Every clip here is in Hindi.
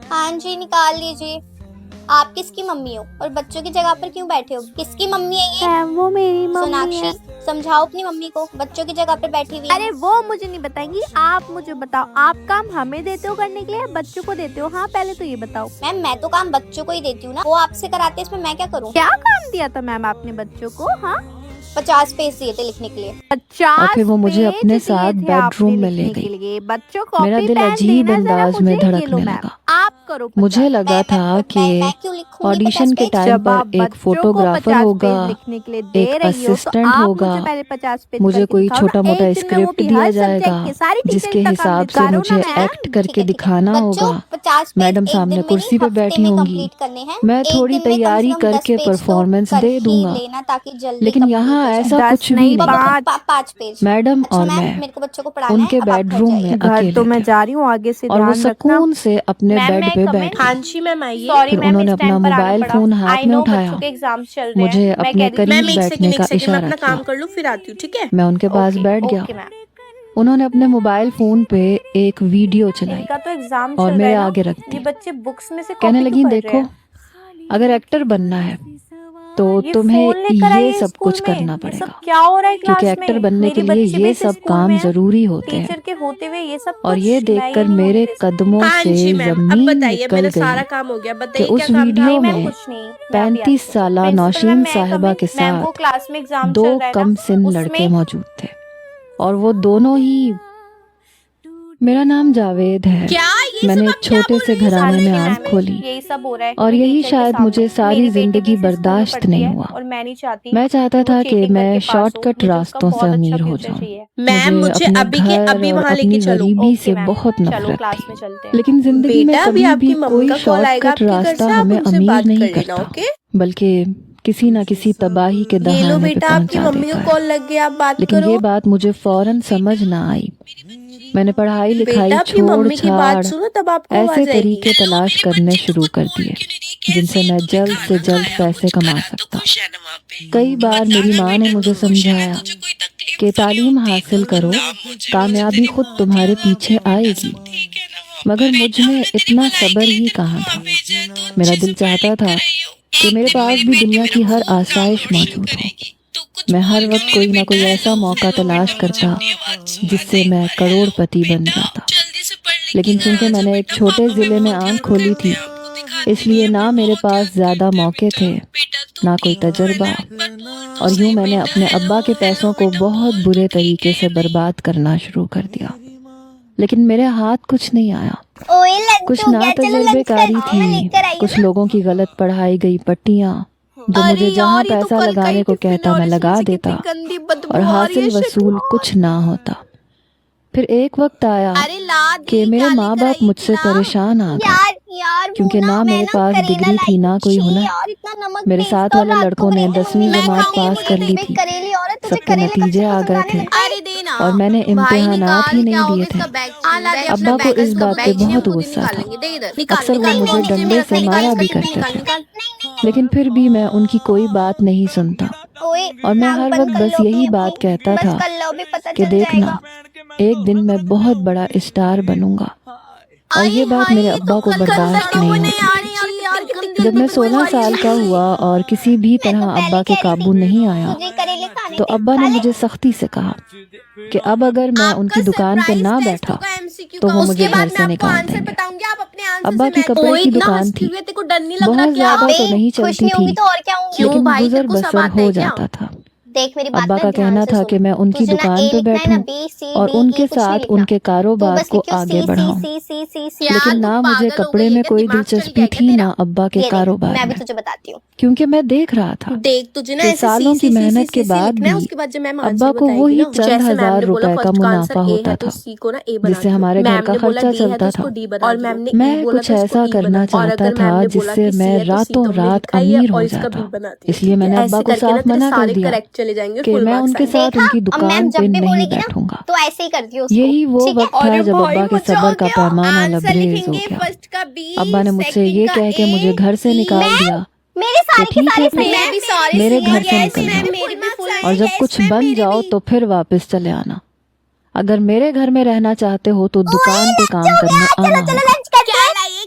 हाँ जी, निकाल लीजिए। आप किसकी मम्मी हो और बच्चों की जगह पर क्यों बैठे हो? किसकी मम्मी है ये? वो मेरी मम्मी है। सोनाक्षी, समझाओ अपनी मम्मी को, बच्चों की जगह पर बैठी हुई है। अरे वो मुझे नहीं बताएंगी, आप मुझे बताओ, आप काम हमें देते हो करने के लिए या बच्चों को देते हो? हाँ पहले तो ये बताओ। मैम, मैं तो काम बच्चों को ही देती हूँ ना, वो आपसे कराते हैं, इसमें मैं क्या करूँ? क्या काम दिया था मैम आपने बच्चों को? हाँ 50 पेज दिए थे लिखने के लिए। 50 और फिर वो मुझे पेज अपने दिए साथ थे बेडरूम आपने में ले लिखने गई। के लिए। बच्चों मेरा कॉपी दिल पेन अजीब देना जरा अंदाज में मुझे, ये लो धड़कने मैम लगा। आप करो 50। मुझे लगा था कि मैं क्यों लिखूंगी ऑडिशन 50 के पेज? टाइम जब आप पर एक बच्चों को फोटोग्राफर 50 होगा, पेज लिखने के लिए दे एक रही हो तो असिस्टेंट आप होगा, मुझे पहले 50 पेज मुझे करके कोई दिखाओ छोटा ना। मोटा एक दिन में वो स्क्रिप्ट भी दिया हर जाएगा सब्जेक्ट के सारी जिसके टीचर का काम हिसाब से करो ना मुझे मैम। एक्ट करके ठीक है। दिखाना बच्चों, होगा। 50 पेज मैडम एक सामने दिन में कुर्सी नहीं, पे हफ्ते बैठी में होंगी, कंप्लीट करने हैं। मैं एक थोड़ी दिन में कम तैयारी से कम 10 करके पेज तो परफॉर्मेंस कर दे ही दूंगा, लेना ताकि जल्दी लेकिन कंप्लीट यहाँ हो जाए। ऐसा 10 कुछ भी नहीं, नहीं। 5 पेज। मैडम अच्छा और मैम, मैं मेरे को बच्चों को पढ़ाना उनके है, अब आप घर बेडरूम में जाइए। घर अकेले तो मैं थे जा रही हूँ, आगे से और वो ध्यान रखना। सुकून से अपने मैम बेड मैं पे कमेंट। बैठी। हाँ जी मैम आइए। सॉरी फिर मैम, उन्होंने इस टाइम अपना पर आना मोबाइल पड़ा। फोन आई हाथ में नो उठाया, बच्चों के एग्जाम्स चल रहे मुझे हैं। मैं अपने कह रही थी करीब मैम एक बैठने का सेकंड मैं इशारा अपना किया। काम कर लूँ फिर आती हूँ, ठीक है? मैं उनके पास बैठ गया। Okay ma'am. उन्होंने अपने मोबाइल फोन पे एक वीडियो चलाई इनका तो एग्जाम और चल मेरे रहा है आगे ना, रख ये दी। बच्चे बुक्स में से कहने कॉपी लगी, क्यों कर रहे देखो हैं? अगर एक्टर बनना है तो ये तुम्हें फोन लेकर आई ये है सब स्कूल कुछ में। करना ये सब पड़ेगा, क्या हो रहा है क्योंकि क्लास एक्टर में? बनने के मेरी लिए बच्ची भी ये इस सब स्कूल काम में है। जरूरी होते हैं। टीचर के होते हुए ये सब और कुछ ये मैं देखकर नहीं मेरे होती इस स्कूल कदमों हाँ से जी मैम, अब जमीन बताइए निकल मेरा सारा गई काम हो गया, कि बताइए उस क्या काम था वीडियो आपको? में कुछ नहीं, मैं अभी आती 35 हूँ। साला प्रिंसिपल मैम, नौशीन मैं साहिबा के मैम वो साथ क्लास में एग्जाम दो चल रहा है कम ना, सिन उसमें लड़के मौजूद थे और वो दोनों ही। मेरा नाम जावेद है। क्या ये मैंने सब एक आप क्या छोटे बोल से रही हैं? घराने में मैम, आंख खोली यही सब हो रहा है और मेरे यही टीचर के शायद सामने। मुझे सारी मेरी बेटी भी जिंदगी इसी स्कूल में बर्दाश्त पढ़ती नहीं है हुआ। और मैं नहीं चाहती मैं चाहता कि वो था कि चीटिंग मैं करके पास हो। शॉर्टकट मुझे उसका रास्तों से बहुत अच्छा अमीर हो फ्यूचर जाऊं। चाहिए। मैम मुझे मुझे अपने अभी के घर अभी और वहाँ लेके अपनी चलो। गरीबी ओके से मैम, बहुत चलो नफरत क्लास थी, में चलते हैं। लेकिन जिंदगी में बेटा अभी कभी आपकी भी मम्मी कोई का कॉल आएगा शॉर्टकट आपके घर से, रास्ता आप हमें उनसे अमीर बात नहीं कर लेना। करता, ओके बल्कि किसी न किसी तबाही के ये लो दहाने पे बेटा, आपकी पहुंचा मम्मी देता का है। कॉल लग गया, आप बात लेकिन करो। ये बात मुझे फौरन समझ ना आई। मैंने पढ़ाई लिखाई बेटा अपनी छोड़ मम्मी की बात छाड़ सुनो तब आपको ऐसे आवाज आएगी। तरीके तलाश करने शुरू कर दिए जिनसे मैं जल्द से जल्द पैसे कमा सकता। कई बार मेरी माँ ने मुझे समझाया कि तालीम हासिल करो, कामयाबी खुद तुम्हारे पीछे आएगी, मगर मुझ में इतना सब्र ही कहाँ था। मेरा दिल चाहता था कि मेरे पास भी दुनिया की हर आसाइश मौजूद हो। मैं हर वक्त कोई ना कोई ऐसा मौका तलाश करता जिससे मैं करोड़पति बन जाता। लेकिन चूंकि मैंने एक छोटे जिले में आंख खोली थी, इसलिए ना मेरे पास ज्यादा मौके थे, ना कोई तजर्बा, और यूं मैंने अपने अब्बा के पैसों को बहुत बुरे तरीके से बर्बाद करना शुरू कर दिया। लेकिन मेरे हाथ कुछ नहीं आया। ओए लंच कुछ हो ना गया, चलो लंच तजर्बेकारी करते हैं, मैं थी, लेकर आई हूँ कुछ ना। लोगों की गलत पढ़ाई गई पट्टियां जो अरे मुझे जहां यार, ये तो पैसा कल का लगाने ही को टिफिन है कहता और मैं इसमें लगा से कितनी देता गंदी बदबू और आ रही हासिल है। वसूल कुछ ना होता। फिर एक वक्त आया अरे ला कि दी, मेरे क्या माँ लेकर बाप आई? मुझसे ला। परेशान आ गए, यार यार, क्योंकि ना मेरे पास डिग्री थी ना कोई हुनर। मेरे साथ वाले लड़कों ने 10वीं मैं जमात खाऊंगी, पास मुझे कर दे। ली थी, करेली औरत तुझे सबके करेले कब नतीजे से आ पसंद गए आने थे लगा है? अरे देना और मैंने भाई, इम्तिहानात ही निकाल, क्या नहीं हो दिए गया थे। इसका बैग? ला दे अपना अब्बा को बैग, इस इसका बात बैग पे चाहिए, बहुत हम खुद ही गुस्सा था। निकालेंगे। दे इधर, निकाल अक्सर वो निकाल, मुझे नीचे डंडे मेरा से निकाल, मारा इसका भी टिफिन करते निकाल थे, निकाल। लेकिन फिर भी मैं उनकी कोई बात नहीं सुनता ओए और मैं नाक हर बंद वक्त कर बस लो यही अपनी बात अपनी, कहता बस था कर लो, भी पता कि चल देखना जाएगा। एक दिन मैं बहुत बड़ा स्टार बनूंगा। और ये बात मेरे अब्बा को बर्दाश्त नहीं होती। जब मैं 16 साल का हुआ और किसी भी तरह अब्बा के काबू नहीं आया, तुझे करेले खाने तो थे, अब्बा खा ने ले। मुझे सख्ती से कहा कि अब अगर मैं उनकी दुकान पे ना बैठा तो वो मुझे घर से निकाल देंगे। अब्बा की कपड़े की दुकान थी, बहुत ज्यादा तो नहीं खुश चलती नहीं होंगी थी, तो और क्या होंगी? लेकिन गुजर बसर हो जाता था। देख मेरी बात अब्बा ना का ध्यान कहना से था सुन। कि मैं उनकी तुझे ना दुकान ए पे लिखना है, ना बैठूं बी सी और डी उनके ई, कुछ नहीं साथ लिखना। उनके तू कारोबार बस को लिखियो आगे सी बढ़ाऊं। सी सी सी सी। लेकिन ना मुझे कपड़े में कोई दिलचस्पी थी ना अब्बा के ये देख, कारोबार मैं भी में, तुझे बताती हूँ। क्योंकि मैं देख रहा था देख तुझे ना कि ऐसे सालों की मेहनत के बाद लिखना है, भी उसके बाद जब मैम अब्बा आंसर को वो बताएगी ही ना, चंद जैसे मैम हजार ने बोला रुपए का फर्स्ट का आंसर मुनाफा ए होता है तो था सी को ना ए बना जिससे दियो। हमारे घर मैम का ने बोला खर्चा डी है तो चलता था। उसको डी बना और दियो। मैम ने मैं बोला कुछ तो उसको ऐसा ई बना करना दियो। और चाहता अगर मैम था ने बोला जिससे कि सी मैं है तो सी तो रातों हमने रात लिखा ही है अमीर और हो इसका बी जाता। बना दियो। इसलिए मैंने अब्बा ऐसे को करके ना साफ तेरे मना कर सारे दिया करेक्ट चले जाएंगे, कि फुल मैं मार्क्स उनके आएंगे। साथ उनकी अब मैम दुकान जब पे भी नहीं बोलेगी ना बैठूंगा। तो ऐसे ही करती है उसको। यही वो ठीक है? वक्त था जब अब्बा के सब्र का पैमाना लबरेज हो गया। फर्स्ट का बी, अब्बा ने मुझसे ये कह के मुझे घर से निकाल दिया मेरे कि सारे के ठीक है सारे सही फिर है। भी सारे मेरे सही घर से है। निकल मैम जाओ मेरी भी फुल और जब कुछ बन जाओ तो फिर वापस चले आना। अगर मेरे घर में रहना चाहते हो तो दुकान पे काम करने आना होगा। लंच करते हैं।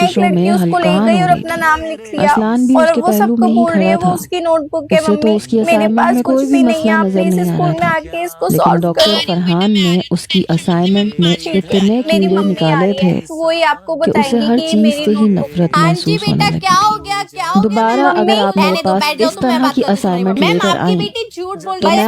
कोशिशों में लड़की उसको ले हल्कान गई हो और रही अपना थी। नाम लिख लिया असलान भी और उसके वो पहलू सबको में ही बोल रही है खड़ा वो था। उसकी नोटबुक है उससे तो मम्मी उसकी मेरे असाइनमेंट पास में कुछ कोई भी भी नहीं है मसला आप नजर प्लीज नहीं आ स्कूल रहा में था, आके इसको लेकिन सॉल्व डॉक्टर करो। फरहान ने उसकी असाइनमेंट में इतने मेरी कीड़े मम्मी आ निकाले रही थे है वही आपको कि उसे बताएंगी हर कि चीज मेरी से ही नोटबुक। नफरत हाँ जी महसूस बेटा होने क्या लगी हो थी। गया क्या हो गया। दोबारा मम्मी अगर आप मेरे रहने दो पास बैठ जाओ इस तो मैं तरह बात की करूँ। असाइनमेंट मैम लेकर आपकी आई बेटी झूठ बोल तो रही मैं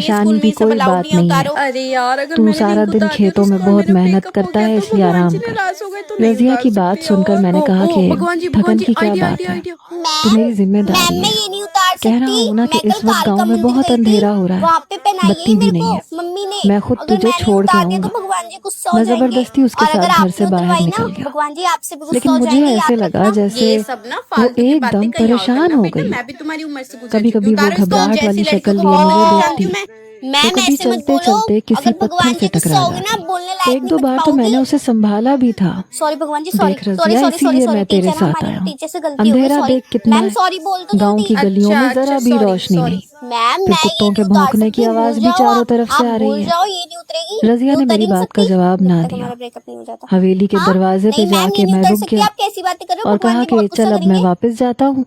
परेशानी की कोई बात नहीं है। अरे यार अगर तू मैंने सारा नहीं दिन उतार दिया तो खेतों में उसका बहुत मेरा मेहनत breakup हो करता गया है, तो इसलिए भगवान आराम जी कर। नाराज हो गए तो नहीं रजिया उतार की बात सकते सुनकर यार। मैंने कहा कि भगवान जी थकन की क्या आइडिया बात आइडिया है, आइडिया। तो मेरी मैम जिम्मेदारी मैं है। ये नहीं उतार कह रहा सकती। हूँ ना कि मैं कल इस वक्त कालका गांव में मंदिर बहुत गई थी, अंधेरा हो रहा वहाँ है, पे पहनाई बत्ती है भी मेरे नहीं को है। मम्मी ने। मैं खुद अगर तुझे मैंने छोड़ के उतार दिया तो आऊंगा। भगवान जी गुस्सा हो मैं जाएंगे। जबरदस्ती उसके और अगर साथ घर आपने से बाहर उतरवाई ना निकल गया, भगवान जी आपसे भी गुस्सा लेकिन हो मुझे जाएंगे, ऐसे याद लगा रखना। जैसे ये सब ना वो फालतू की बातें एकदम कहीं और परेशान करना हो बेटा, गई। मैं भी तुम्हारी उम्र से गुजर कभी चुकी कभी हूँ। वो उतारो इसको। घबराहट जैसी वाली लड़कियों शक्ल को लिए मुझे बहुत देखती, जानती हूँ मैं। मैम कभी ऐसे मत चलते बोलो। चलते किसी अगर भगवान पत्थर से के टकरा गुस्सा होगे ना, जाती। बोलने लायक एक नहीं दो बच बार तो मैंने पाओगी। उसे संभाला भी था। सॉरी भगवान जी, सॉरी देख सॉरी रजिया, सॉरी सॉरी इसीलिए सॉरी मैं तेरे टीचर, साथ हमारी आया हूँ। टीचर से गलती हो गई, अंधेरा सॉरी देख कितना मैम, है। सॉरी बोल दो गांव की जल्दी। गलियों में अच्छा, जरा भी sorry, रोशनी sorry। नहीं। मैम फिर मैं ये कुत्तों के नहीं उतार भौंकने की सकती, आवाज भूल भी जाओ चारों आप। तरफ से आ आप रही भूल है। जाओ, ये नहीं उतरेगी, रजिया ये ने उतर मेरी ही नहीं बात का सकती जवाब जब ना तक दिया। हमारा ब्रेकअप नहीं हो जाता। हवेली के हाँ? दरवाजे पे नहीं मैम, जाके ये नहीं मैं उतर रुक सकती, गया आप कैसी बातें कर रहे हो, और भगवान कहा जी कि बहुत गुस्सा चल अब मैं करेंगे। वापस जाता हूँ।